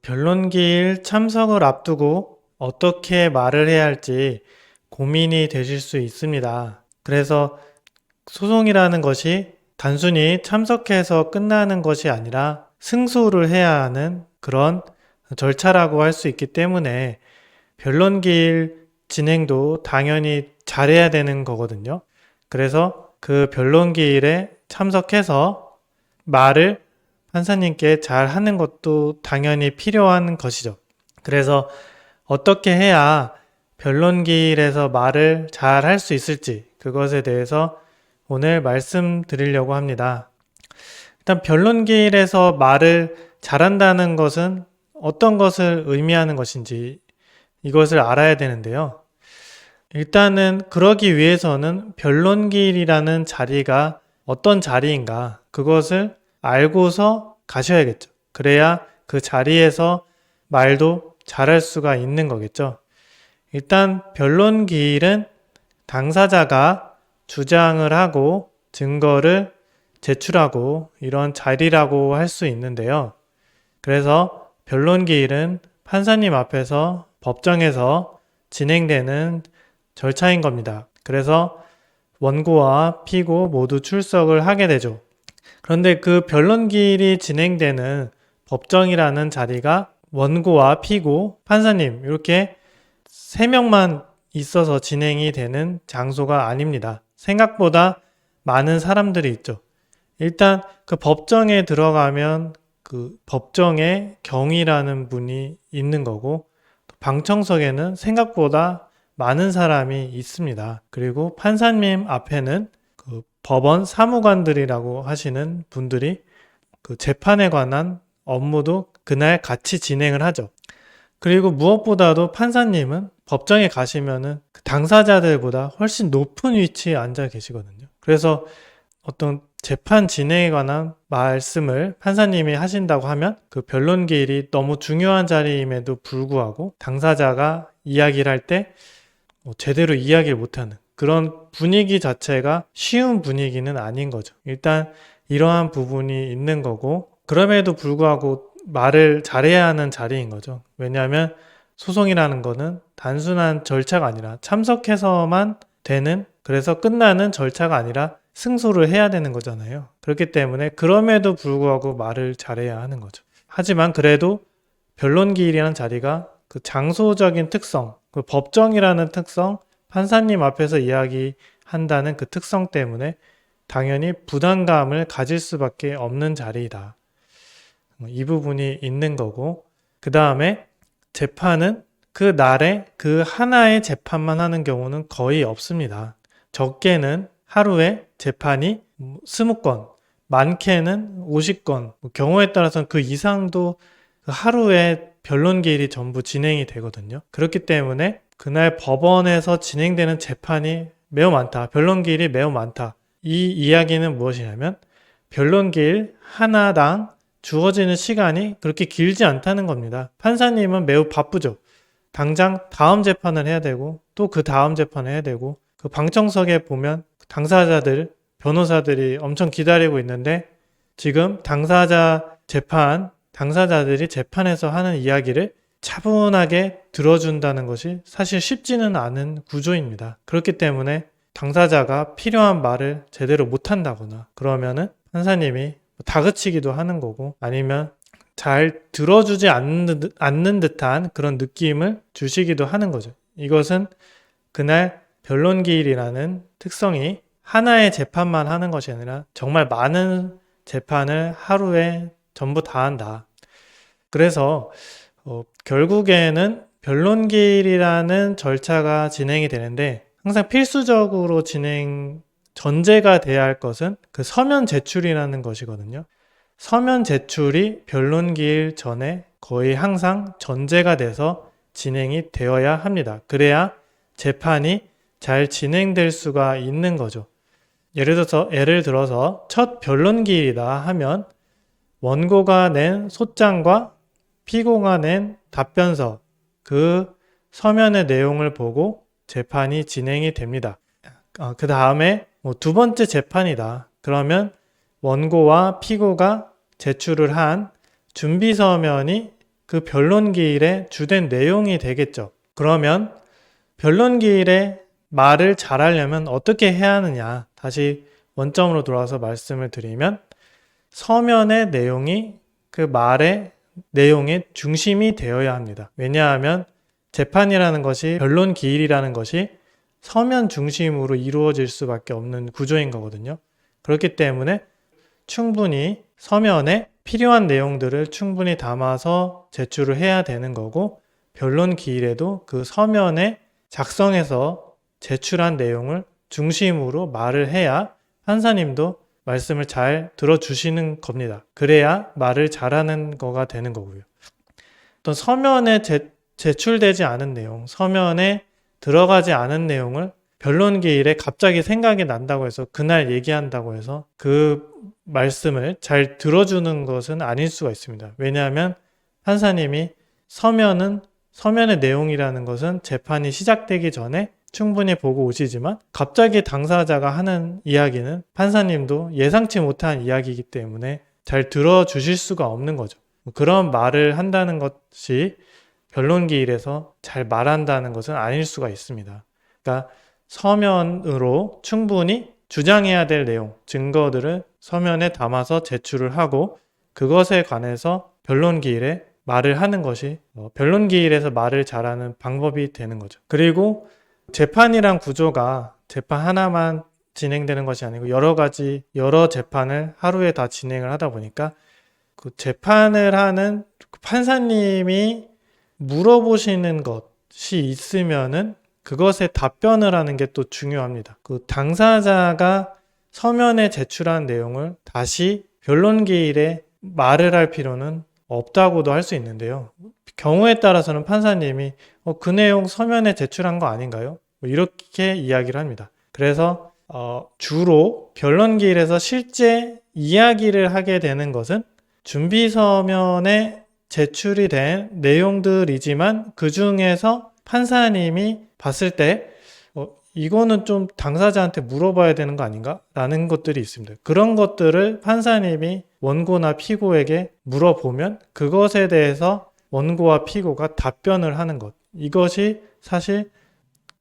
변론기일 참석을 앞두고 어떻게 말을 해야 할지 고민이 되실 수 있습니다. 그래서 소송이라는 것이 단순히 참석해서 끝나는 것이 아니라 승소를 해야 하는 그런 절차라고 할 수 있기 때문에 변론기일 진행도 당연히 잘해야 되는 거거든요. 그래서 그 변론기일에 참석해서 말을 판사님께 잘 하는 것도 당연히 필요한 것이죠. 그래서 어떻게 해야 변론기일에서 말을 잘 할 수 있을지 그것에 대해서 오늘 말씀드리려고 합니다. 일단 변론기일에서 말을 잘한다는 것은 어떤 것을 의미하는 것인지 이것을 알아야 되는데요. 일단은 그러기 위해서는 변론기일이라는 자리가 어떤 자리인가 그것을 알고서 가셔야겠죠. 그래야 그 자리에서 말도 잘할 수가 있는 거겠죠. 일단 변론기일은 당사자가 주장을 하고 증거를 제출하고 이런 자리라고 할 수 있는데요. 그래서 변론기일은 판사님 앞에서 법정에서 진행되는 절차인 겁니다. 그래서 원고와 피고 모두 출석을 하게 되죠. 그런데 그 변론기일이 진행되는 법정이라는 자리가 원고와 피고, 판사님 이렇게 3명만 있어서 진행이 되는 장소가 아닙니다. 생각보다 많은 사람들이 있죠. 일단 그 법정에 들어가면 그 법정에 경위라는 분이 있는 거고 방청석에는 생각보다 많은 사람이 있습니다. 그리고 판사님 앞에는 그 법원 사무관들이라고 하시는 분들이 그 재판에 관한 업무도 그날 같이 진행을 하죠. 그리고 무엇보다도 판사님은 법정에 가시면은 그 당사자들보다 훨씬 높은 위치에 앉아 계시거든요. 그래서 어떤 재판 진행에 관한 말씀을 판사님이 하신다고 하면 그 변론기일이 너무 중요한 자리임에도 불구하고 당사자가 이야기를 할 때 제대로 이야기를 못하는 그런 분위기 자체가 쉬운 분위기는 아닌 거죠. 일단 이러한 부분이 있는 거고 그럼에도 불구하고 말을 잘해야 하는 자리인 거죠. 왜냐하면 소송이라는 거는 단순한 절차가 아니라 참석해서만 되는 그래서 끝나는 절차가 아니라 승소를 해야 되는 거잖아요. 그렇기 때문에 그럼에도 불구하고 말을 잘해야 하는 거죠. 하지만 그래도 변론기일이라는 자리가 그 장소적인 특성, 그 법정이라는 특성, 판사님 앞에서 이야기한다는 그 특성 때문에 당연히 부담감을 가질 수밖에 없는 자리이다. 이 부분이 있는 거고 그 다음에 재판은 그 날에 그 하나의 재판만 하는 경우는 거의 없습니다. 적게는 하루에 재판이 20건, 많게는 50건, 경우에 따라서는 그 이상도 하루에 변론기일이 전부 진행이 되거든요. 그렇기 때문에 그날 법원에서 진행되는 재판이 매우 많다. 변론기일이 매우 많다. 이 이야기는 무엇이냐면 변론기일 하나당 주어지는 시간이 그렇게 길지 않다는 겁니다. 판사님은 매우 바쁘죠. 당장 다음 재판을 해야 되고 또 그 다음 재판을 해야 되고 그 방청석에 보면 당사자들, 변호사들이 엄청 기다리고 있는데 지금 당사자들이 재판에서 하는 이야기를 차분하게 들어준다는 것이 사실 쉽지는 않은 구조입니다. 그렇기 때문에 당사자가 필요한 말을 제대로 못한다거나 그러면은 판사님이 다그치기도 하는 거고 아니면 잘 들어주지 않는 듯한 그런 느낌을 주시기도 하는 거죠. 이것은 그날 변론기일이라는 특성이 하나의 재판만 하는 것이 아니라 정말 많은 재판을 하루에 전부 다 한다. 그래서 결국에는 변론기일이라는 절차가 진행이 되는데 항상 필수적으로 전제가 돼야 할 것은 그 서면 제출이라는 것이거든요. 서면 제출이 변론기일 전에 거의 항상 전제가 돼서 진행이 되어야 합니다. 그래야 재판이 잘 진행될 수가 있는 거죠. 예를 들어서 첫 변론기일이다 하면 원고가 낸 소장과 피고가 낸 답변서 그 서면의 내용을 보고 재판이 진행이 됩니다. 그 다음에 두 번째 재판이다. 그러면 원고와 피고가 제출을 한 준비 서면이 그 변론기일의 주된 내용이 되겠죠. 그러면 변론기일에 말을 잘하려면 어떻게 해야 하느냐? 다시 원점으로 돌아와서 말씀을 드리면 서면의 내용이 그 말의 내용의 중심이 되어야 합니다. 왜냐하면 재판이라는 것이 변론기일이라는 것이 서면 중심으로 이루어질 수밖에 없는 구조인 거거든요. 그렇기 때문에 충분히 서면에 필요한 내용들을 충분히 담아서 제출을 해야 되는 거고 변론기일에도 그 서면에 작성해서 제출한 내용을 중심으로 말을 해야 판사님도 말씀을 잘 들어주시는 겁니다. 그래야 말을 잘하는 거가 되는 거고요. 어떤 서면에 제출되지 않은 내용, 서면에 들어가지 않은 내용을 변론기일에 갑자기 생각이 난다고 해서 그날 얘기한다고 해서 그 말씀을 잘 들어주는 것은 아닐 수가 있습니다. 왜냐하면 판사님이 서면의 내용이라는 것은 재판이 시작되기 전에 충분히 보고 오시지만 갑자기 당사자가 하는 이야기는 판사님도 예상치 못한 이야기이기 때문에 잘 들어주실 수가 없는 거죠. 그런 말을 한다는 것이 변론기일에서 잘 말한다는 것은 아닐 수가 있습니다. 그러니까 서면으로 충분히 주장해야 될 내용, 증거들을 서면에 담아서 제출을 하고 그것에 관해서 변론기일에 말을 하는 것이 변론기일에서 말을 잘하는 방법이 되는 거죠. 그리고 재판이란 구조가 재판 하나만 진행되는 것이 아니고 여러 재판을 하루에 다 진행을 하다 보니까 그 재판을 하는 판사님이 물어보시는 것이 있으면은 그것에 답변을 하는 게 또 중요합니다. 그 당사자가 서면에 제출한 내용을 다시 변론기일에 말을 할 필요는 없다고도 할 수 있는데요. 경우에 따라서는 판사님이 그 내용 서면에 제출한 거 아닌가요? 이렇게 이야기를 합니다. 그래서 주로 변론기일에서 실제 이야기를 하게 되는 것은 준비 서면에 제출이 된 내용들이지만 그 중에서 판사님이 봤을 때 이거는 좀 당사자한테 물어봐야 되는 거 아닌가? 라는 것들이 있습니다. 그런 것들을 판사님이 원고나 피고에게 물어보면 그것에 대해서 원고와 피고가 답변을 하는 것. 이것이 사실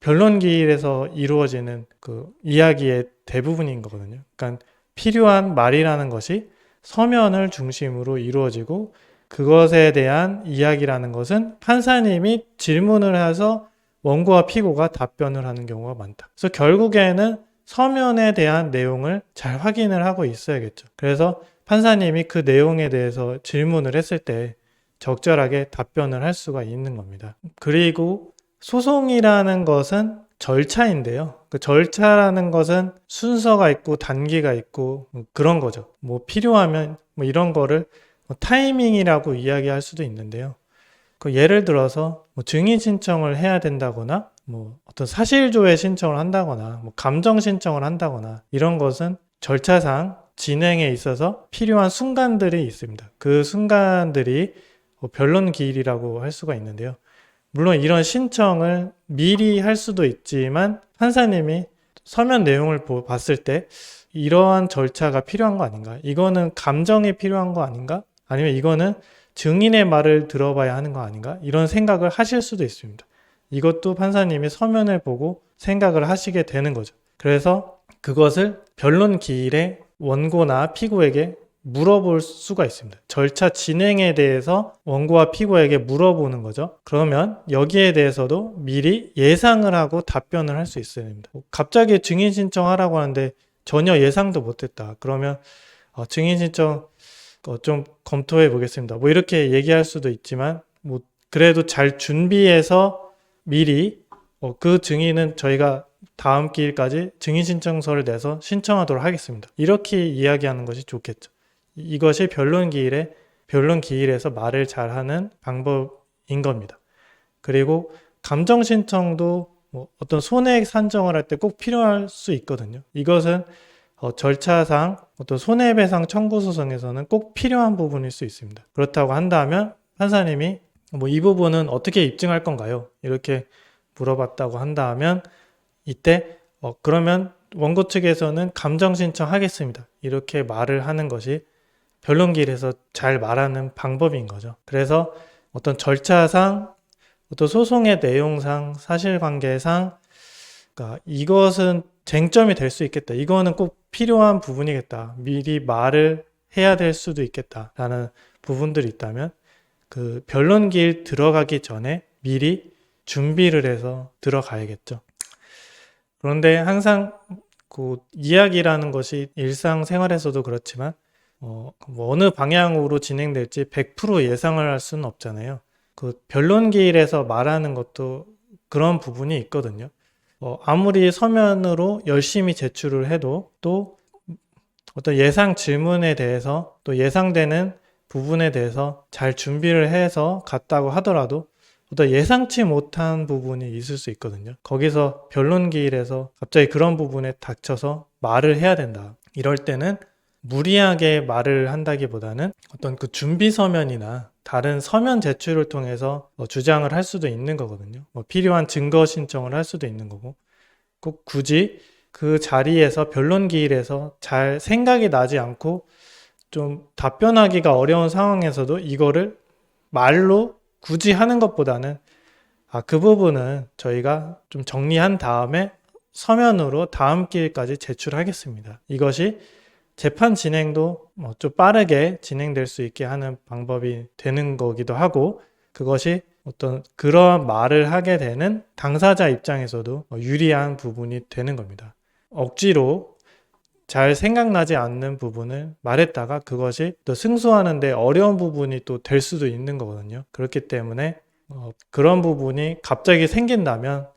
변론기일에서 이루어지는 그 이야기의 대부분인 거거든요. 그러니까 필요한 말이라는 것이 서면을 중심으로 이루어지고 그것에 대한 이야기라는 것은 판사님이 질문을 해서 원고와 피고가 답변을 하는 경우가 많다. 그래서 결국에는 서면에 대한 내용을 잘 확인을 하고 있어야겠죠. 그래서 판사님이 그 내용에 대해서 질문을 했을 때 적절하게 답변을 할 수가 있는 겁니다. 그리고 소송이라는 것은 절차인데요. 그 절차라는 것은 순서가 있고 단계가 있고 그런 거죠. 필요하면 이런 거를 타이밍이라고 이야기할 수도 있는데요. 그 예를 들어서 증인 신청을 해야 된다거나 어떤 사실조회 신청을 한다거나 감정 신청을 한다거나 이런 것은 절차상 진행에 있어서 필요한 순간들이 있습니다. 그 순간들이 변론기일이라고 할 수가 있는데요. 물론 이런 신청을 미리 할 수도 있지만 판사님이 서면 내용을 봤을 때 이러한 절차가 필요한 거 아닌가? 이거는 감정이 필요한 거 아닌가? 아니면 이거는 증인의 말을 들어봐야 하는 거 아닌가? 이런 생각을 하실 수도 있습니다. 이것도 판사님이 서면을 보고 생각을 하시게 되는 거죠. 그래서 그것을 변론기일에 원고나 피고에게 물어볼 수가 있습니다. 절차 진행에 대해서 원고와 피고에게 물어보는 거죠. 그러면 여기에 대해서도 미리 예상을 하고 답변을 할 수 있어야 됩니다. 갑자기 증인 신청하라고 하는데 전혀 예상도 못했다. 그러면 증인 신청 좀 검토해 보겠습니다. 이렇게 얘기할 수도 있지만 그래도 잘 준비해서 미리 그 증인은 저희가 다음 기일까지 증인 신청서를 내서 신청하도록 하겠습니다. 이렇게 이야기하는 것이 좋겠죠. 이것이 변론기일에서 말을 잘하는 방법인 겁니다. 그리고 감정 신청도 어떤 손해액 산정을 할 때 꼭 필요할 수 있거든요. 이것은 절차상 어떤 손해배상 청구 소송에서는 꼭 필요한 부분일 수 있습니다. 그렇다고 한다면 판사님이 이 부분은 어떻게 입증할 건가요? 이렇게 물어봤다고 한다면 이때 그러면 원고 측에서는 감정 신청하겠습니다. 이렇게 말을 하는 것이 변론기일에서 잘 말하는 방법인 거죠. 그래서 어떤 절차상, 어떤 소송의 내용상, 사실관계상, 그러니까 이것은 쟁점이 될 수 있겠다. 이거는 꼭 필요한 부분이겠다. 미리 말을 해야 될 수도 있겠다라는 부분들이 있다면 그 변론기일 들어가기 전에 미리 준비를 해서 들어가야겠죠. 그런데 항상 그 이야기라는 것이 일상생활에서도 그렇지만 뭐 어느 방향으로 진행될지 100% 예상을 할 수는 없잖아요. 그 변론기일에서 말하는 것도 그런 부분이 있거든요. 아무리 서면으로 열심히 제출을 해도 또 어떤 예상 질문에 대해서 또 예상되는 부분에 대해서 잘 준비를 해서 갔다고 하더라도 어떤 예상치 못한 부분이 있을 수 있거든요. 거기서 변론기일에서 갑자기 그런 부분에 닥쳐서 말을 해야 된다. 이럴 때는 무리하게 말을 한다기보다는 어떤 그 준비 서면이나 다른 서면 제출을 통해서 주장을 할 수도 있는 거거든요. 필요한 증거 신청을 할 수도 있는 거고 꼭 굳이 그 자리에서 변론기일에서 잘 생각이 나지 않고 좀 답변하기가 어려운 상황에서도 이거를 말로 굳이 하는 것보다는 그 부분은 저희가 좀 정리한 다음에 서면으로 다음 기일까지 제출하겠습니다. 이것이 재판 진행도 좀 빠르게 진행될 수 있게 하는 방법이 되는 거기도 하고 그것이 어떤 그러한 말을 하게 되는 당사자 입장에서도 유리한 부분이 되는 겁니다. 억지로 잘 생각나지 않는 부분을 말했다가 그것이 또 승소하는데 어려운 부분이 또 될 수도 있는 거거든요. 그렇기 때문에 그런 부분이 갑자기 생긴다면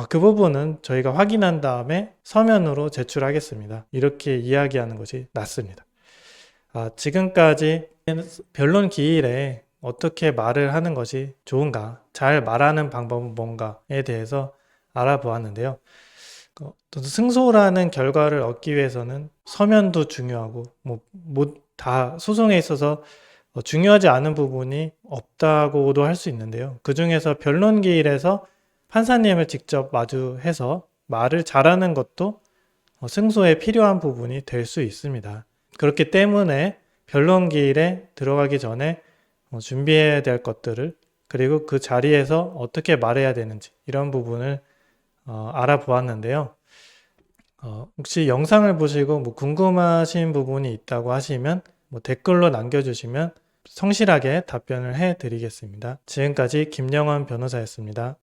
그 부분은 저희가 확인한 다음에 서면으로 제출하겠습니다. 이렇게 이야기하는 것이 낫습니다. 지금까지 변론 기일에 어떻게 말을 하는 것이 좋은가, 잘 말하는 방법은 뭔가에 대해서 알아보았는데요. 또 승소라는 결과를 얻기 위해서는 서면도 중요하고 다 소송에 있어서 중요하지 않은 부분이 없다고도 할 수 있는데요. 그 중에서 변론기일에서 판사님을 직접 마주해서 말을 잘하는 것도 승소에 필요한 부분이 될 수 있습니다. 그렇기 때문에 변론기일에 들어가기 전에 준비해야 될 것들을 그리고 그 자리에서 어떻게 말해야 되는지 이런 부분을 알아보았는데요. 혹시 영상을 보시고 궁금하신 부분이 있다고 하시면 댓글로 남겨주시면 성실하게 답변을 해드리겠습니다. 지금까지 김영원 변호사였습니다.